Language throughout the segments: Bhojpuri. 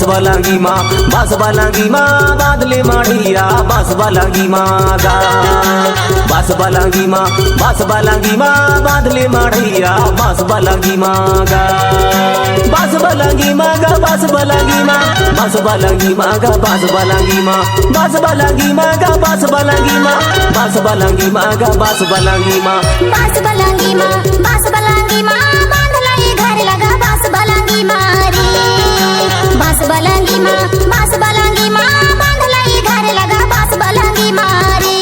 बलांगी माँ बास बलांगी माँ बादले माढ़िया बास बलांगी माँ गा बास बलांगी माँ बास बलांगी माँ बादले माढ़िया बास बलांगी माँ गा बास बलांगी माँ गा बास बलांगी माँ बास बलांगी माँ गा बास बलांगी माँ बास बलांगी माँ गा बास बलांगी माँ बास बलांगी माँ गा बास बलांगी माँ बास बलांगी माँ बास बलांगी माँ बांधला ये घर लगा बास बलांगी माँ रे बास बलांगी माँ बास बलांगी माँ बांधला ये घर लगा बास बलांगी माँ रे।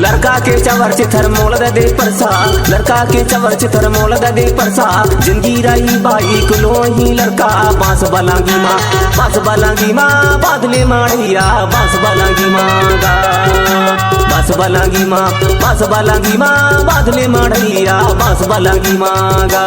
लड़का के चवर चिथर मोल दे परसा लड़का के चवर चिथर मोल दे परसा जिंदगी रही बाई कुलो ही लड़का बास बलांगी माँ बास बलांगी माँ बादले माढ़िया बास बलांगी माँ गा बास बलांगी माँ बास बलांगी माँ बादले माढ़िया बास बलांगी माँ गा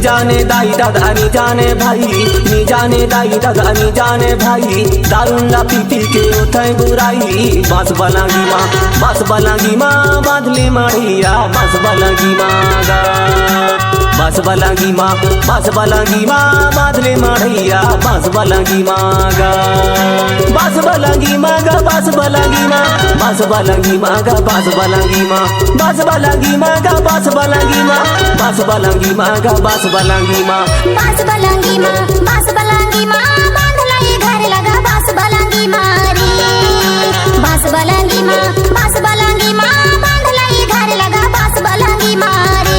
जाने दाई दादा नी जाने भाई नी जाने दाई दादा नी जाने भाई दारूला पी पी के उठाए बुराई बास बलांगी माँ बास बलांगी माँ बादले माढ़िया बास बलांगी माँ गा बास बलांगी माँ बास बलांगी माँ बादले माढ़िया बास बलांगी माँ गा बास बलांगी माँ गा बास बलांगी माँ बास बलांगी माँ गा बास बलांगी माँ बास बलांगी माँ गा बास बलांगी माँ बास बलांगी माँ गा बास बलांगी माँ बास बलांगी माँ बास बलांगी माँ बांधला ये घर लगा बास बलांगी माँ रे बास बलांगी माँ बास बलांगी माँ बांधला ये घर लगा बास बलांगी माँ रे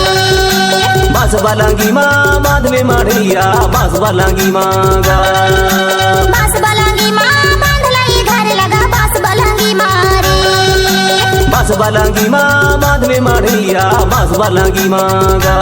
बास बलांगी माँ बादले माढ़िया बास बलांगी माँ गा बास बलांगी माँ बांधला ये घर लगा बास बलांगी माँ रे बास बलांगी माँ बादले माढ़िया बास बलांगी माँ गा।